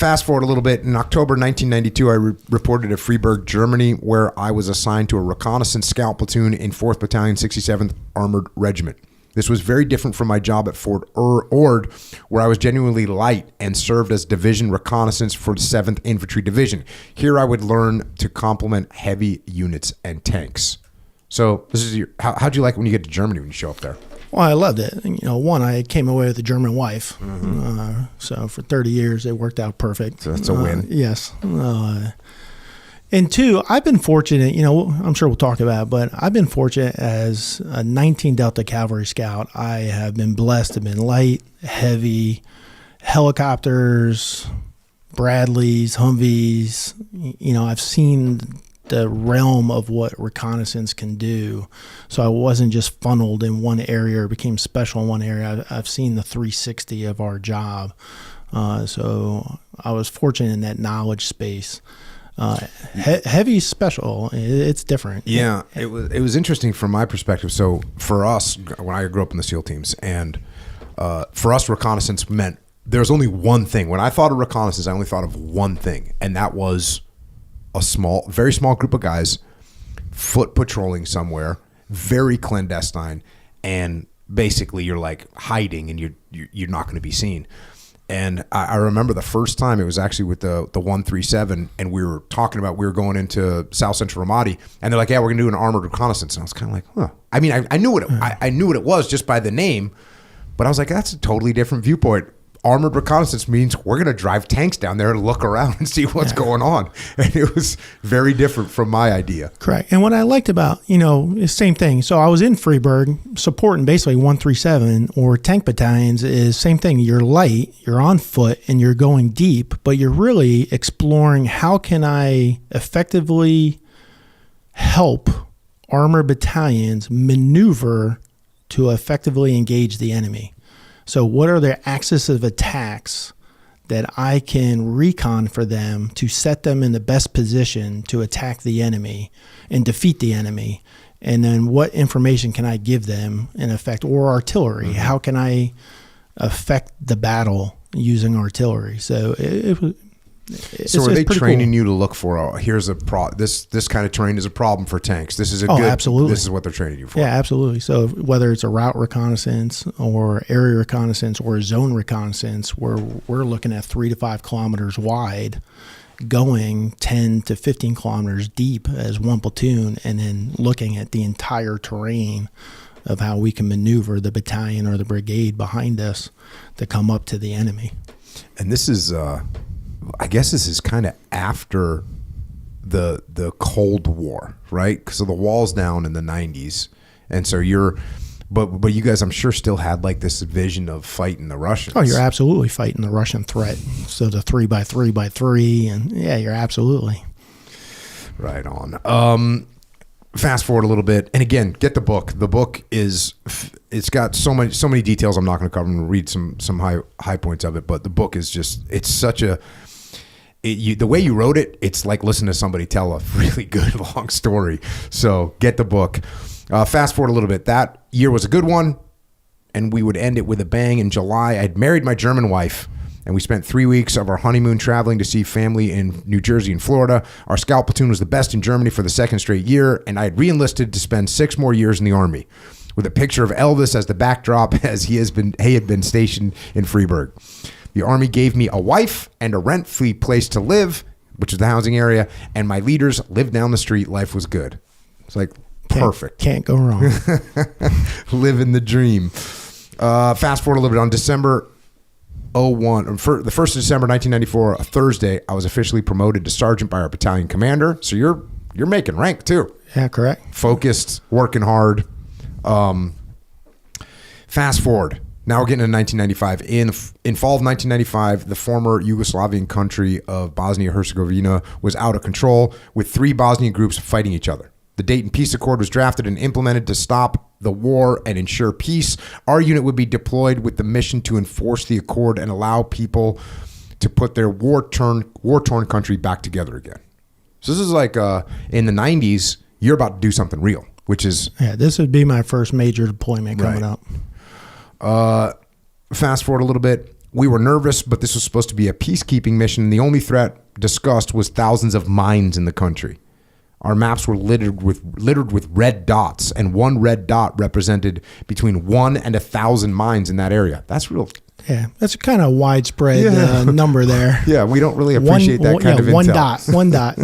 Fast forward a little bit. In October 1992, I reported at Freiburg, Germany, where I was assigned to a reconnaissance scout platoon in 4th Battalion, 67th Armored Regiment. This was very different from my job at Fort Ord, where I was genuinely light and served as division reconnaissance for the 7th Infantry Division. Here I would learn to complement heavy units and tanks. So this is how'd you like when you get to Germany when you show up there? Well, I loved it. One, I came away with a German wife. So for 30 years, it worked out perfect. So that's a win. Yes. And two, I've been fortunate, I'm sure we'll talk about it, but I've been fortunate as a 19 Delta Cavalry Scout. I have been blessed to have been light, heavy, helicopters, Bradleys, Humvees. I've seen the realm of what reconnaissance can do. So I wasn't just funneled in one area or became special in one area. I've seen the 360 of our job. So I was fortunate in that knowledge space. Heavy special, it's different. Yeah, it was interesting from my perspective. So for us, when I grew up in the SEAL teams, and for us, reconnaissance meant there's only one thing. When I thought of reconnaissance, I only thought of one thing, and that was a very small group of guys foot patrolling somewhere, very clandestine, and basically you're like hiding, and you're not going to be seen. And I remember the first time, it was actually with the 137, and we were going into South Central Ramadi, and they're like, yeah, we're going to do an armored reconnaissance. And I was kind of like, huh. I mean, I knew what it was just by the name, but I was like, that's a totally different viewpoint. Armored reconnaissance means we're going to drive tanks down there and look around and see what's going on. And it was very different from my idea. Correct. And what I liked about, the same thing. So I was in Freiburg supporting basically 137 or tank battalions is same thing. You're light, you're on foot, and you're going deep, but you're really exploring how can I effectively help armored battalions maneuver to effectively engage the enemy. So what are their axis of attacks that I can recon for them to set them in the best position to attack the enemy and defeat the enemy? And then what information can I give them in effect, or artillery? Mm-hmm. How can I affect the battle using artillery? So So are they training you to look for, here's this kind of terrain is a problem for tanks. This is absolutely. This is what they're training you for. Yeah, absolutely. So whether it's a route reconnaissance or area reconnaissance or a zone reconnaissance, where we're looking at 3 to 5 kilometers wide, going 10 to 15 kilometers deep as one platoon, and then looking at the entire terrain of how we can maneuver the battalion or the brigade behind us to come up to the enemy. And this is, I guess this is kind of after the Cold War, right? Because the wall's down in the 90s. And so but you guys, I'm sure, still had like this vision of fighting the Russians. Oh, you're absolutely fighting the Russian threat. So the 3x3x3, and yeah, you're absolutely. Right on. Fast forward a little bit, and again, get the book. The book it's got so many details I'm not going to cover. I'm going to read some high points of it, but the book is it's such the way you wrote it, it's like listening to somebody tell a really good long story. So get the book. Fast forward a little bit. That year was a good one, and we would end it with a bang. In July, I'd married my German wife, and we spent 3 weeks of our honeymoon traveling to see family in New Jersey and Florida. Our scout platoon was the best in Germany for the second straight year, and I had re-enlisted to spend 6 more years in the Army, with a picture of Elvis as the backdrop, as he had been stationed in Freiburg. The Army gave me a wife and a rent-free place to live, which is the housing area, and my leaders lived down the street. Life was good. It's like perfect. Can't go wrong. Living the dream. Fast forward a little bit. On December 01, the 1st of December 1994, a Thursday, I was officially promoted to sergeant by our battalion commander. So you're making rank too. Yeah, correct. Focused, working hard. Fast forward. Now we're getting into 1995. In fall of 1995, the former Yugoslavian country of Bosnia-Herzegovina was out of control, with 3 Bosnian groups fighting each other. The Dayton Peace Accord was drafted and implemented to stop the war and ensure peace. Our unit would be deployed with the mission to enforce the accord and allow people to put their war-torn country back together again. So this is like in the 90s, you're about to do something real, which is... Yeah, this would be my first major deployment coming up. Fast forward a little bit. We were nervous, but this was supposed to be a peacekeeping mission. The only threat discussed was thousands of mines in the country. Our maps were littered with red dots, and one red dot represented between 1 and 1,000 mines in that area. That's real. Yeah, that's a kind of widespread number there. Yeah, we don't really appreciate that kind of intel. One dot.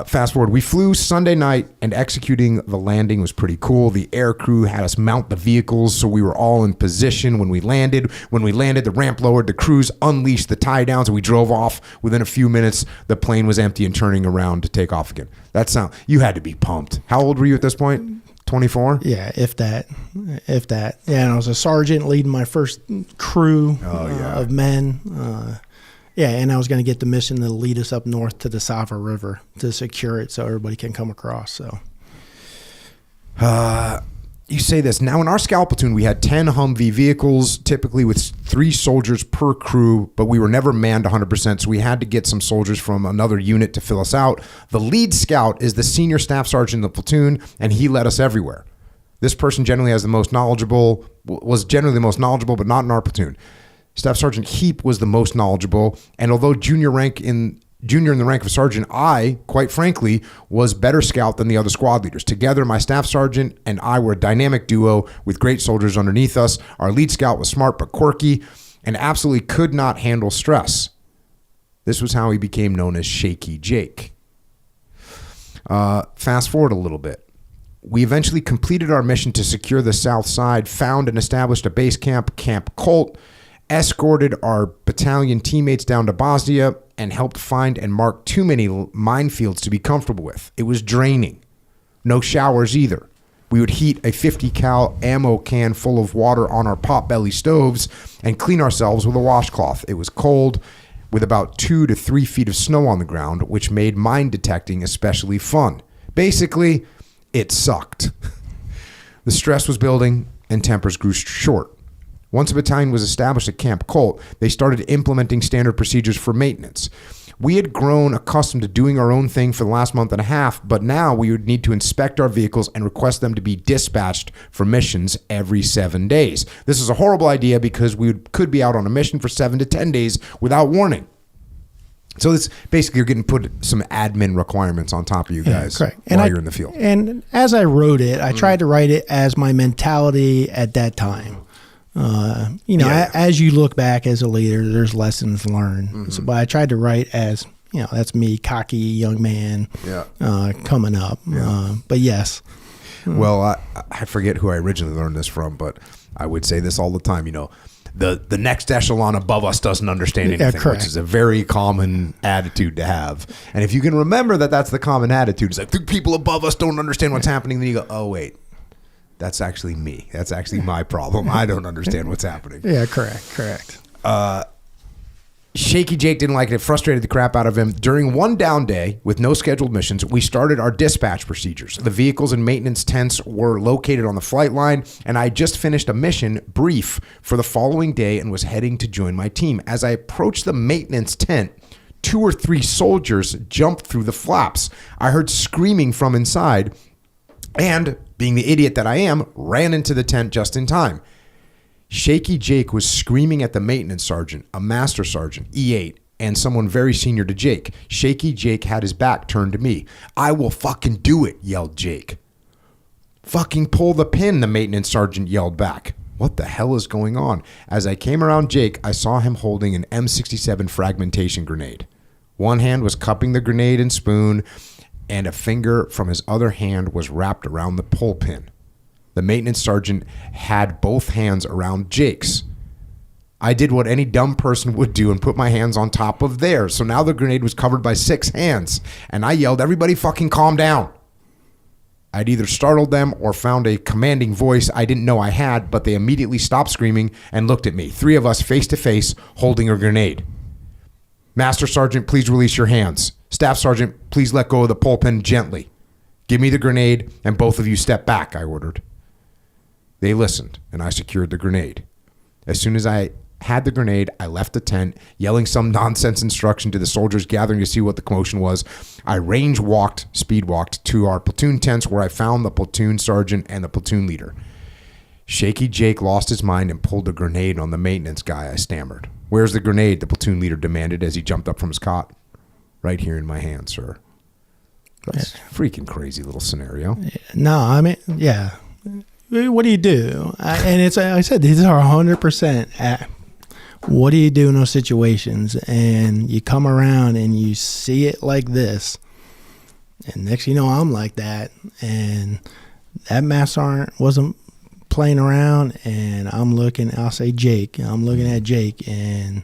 Fast forward, we flew Sunday night, and executing the landing was pretty cool. The air crew had us mount the vehicles, so we were all in position when we landed. When we landed, the ramp lowered, the crews unleashed the tie downs, and we drove off. Within a few minutes, the plane was empty and turning around to take off again. You had to be pumped. How old were you at this point? 24? Yeah, if that. Yeah, and I was a sergeant leading my first crew of men. Yeah, and I was going to get the mission to lead us up north to the Sava River to secure it so everybody can come across. So, you say this. Now, in our scout platoon, we had 10 Humvee vehicles, typically with 3 soldiers per crew, but we were never manned 100%, so we had to get some soldiers from another unit to fill us out. The lead scout is the senior staff sergeant in the platoon, and he led us everywhere. This person was generally the most knowledgeable, but not in our platoon. Staff Sergeant Heap was the most knowledgeable, and although junior in the rank of sergeant, I, quite frankly, was better scout than the other squad leaders. Together, my staff sergeant and I were a dynamic duo with great soldiers underneath us. Our lead scout was smart but quirky and absolutely could not handle stress. This was how he became known as Shaky Jake. Fast forward a little bit. We eventually completed our mission to secure the south side, found and established a base camp, Camp Colt, escorted our battalion teammates down to Bosnia, and helped find and mark too many minefields to be comfortable with. It was draining. No showers either. We would heat a 50 cal ammo can full of water on our potbelly stoves and clean ourselves with a washcloth. It was cold, with about 2 to 3 feet of snow on the ground, which made mine detecting especially fun. Basically, it sucked. The stress was building and tempers grew short. Once a battalion was established at Camp Colt, they started implementing standard procedures for maintenance. We had grown accustomed to doing our own thing for the last month and a half, but now we would need to inspect our vehicles and request them to be dispatched for missions every 7 days. This is a horrible idea because we could be out on a mission for 7 to 10 days without warning. So this basically, you're getting put some admin requirements on top of you guys while you're in the field. And as I wrote it, I tried to write it as my mentality at that time. As you look back as a leader, there's lessons learned. Mm-hmm. So, but I tried to write as, that's me, cocky young man coming up. Yeah. But yes. Well, I forget who I originally learned this from, but I would say this all the time, the next echelon above us doesn't understand anything, which is a very common attitude to have. And if you can remember that that's the common attitude, it's like the people above us don't understand what's happening. Then you go, oh, wait. That's actually me. That's actually my problem. I don't understand what's happening. Yeah, correct. Shaky Jake didn't like it. It frustrated the crap out of him. During one down day with no scheduled missions, we started our dispatch procedures. The vehicles and maintenance tents were located on the flight line, and I just finished a mission brief for the following day and was heading to join my team. As I approached the maintenance tent, 2 or 3 soldiers jumped through the flaps. I heard screaming from inside, and being the idiot that I am, ran into the tent just in time. Shaky Jake was screaming at the maintenance sergeant, a master sergeant, E8, and someone very senior to Jake. Shaky Jake had his back turned to me. I will fucking do it, yelled Jake. Fucking pull the pin, the maintenance sergeant yelled back. What the hell is going on? As I came around Jake, I saw him holding an M67 fragmentation grenade. One hand was cupping the grenade and spoon, and a finger from his other hand was wrapped around the pull pin. The maintenance sergeant had both hands around Jake's. I did what any dumb person would do and put my hands on top of theirs. So now the grenade was covered by 6 hands, and I yelled, everybody fucking calm down. I'd either startled them or found a commanding voice I didn't know I had, but they immediately stopped screaming and looked at me. 3 of us face to face holding a grenade. Master Sergeant, please release your hands. Staff Sergeant, please let go of the pull pin gently. Give me the grenade and both of you step back, I ordered. They listened and I secured the grenade. As soon as I had the grenade, I left the tent, yelling some nonsense instruction to the soldiers gathering to see what the commotion was. I speed walked to our platoon tents where I found the platoon sergeant and the platoon leader. Shaky Jake lost his mind and pulled a grenade on the maintenance guy, I stammered. Where's the grenade? The platoon leader demanded as he jumped up from his cot. Right here in my hand, sir. That's a freaking crazy little scenario. No, I mean, yeah. What do you do? And it's, I said, these are 100%. What do you do in those situations? And you come around and you see it like this. And next thing you know, I'm like that. And that mass sergeant wasn't playing around. And I'm looking, I'll say Jake. I'm looking at Jake. And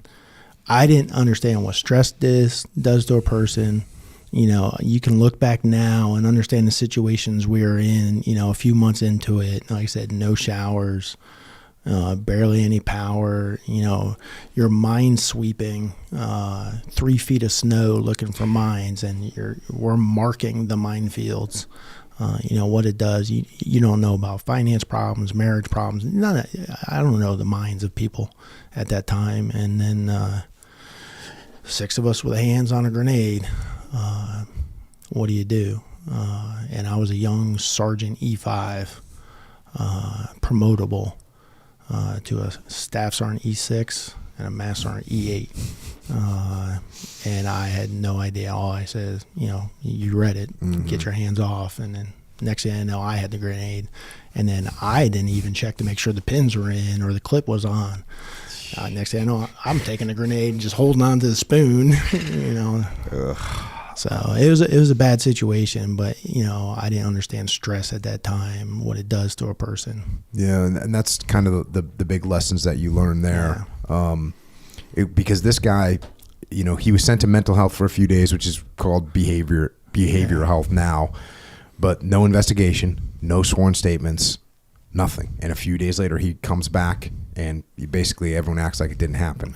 I didn't understand what stress does to a person. You know, you can look back now and understand the situations we were in, you know, a few months into it. Like I said, no showers, barely any power, you know, you're mine sweeping 3 feet of snow looking for mines, and we're marking the minefields. You know, what it does, you don't know about finance problems, marriage problems. I don't know the minds of people at that time. And then 6 of us with hands on a grenade. What do you do? And I was a young Sergeant E5, promotable to a Staff Sergeant E6 and a Mass Sergeant E8. And I had no idea. All I said is, you know, you read it, get your hands off. And then next thing I know, I had the grenade. And then I didn't even check to make sure the pins were in or the clip was on. Next thing I know, I'm taking a grenade and just holding on to the spoon, you know. Ugh. So it was a bad situation, but, you know, I didn't understand stress at that time, what it does to a person. Yeah, and that's kind of the big lessons that you learn there. Yeah. Because this guy, you know, he was sent to mental health for a few days, which is called behavioral health now, but no investigation, no sworn statements, nothing. And a few days later, he comes back, and basically everyone acts like it didn't happen.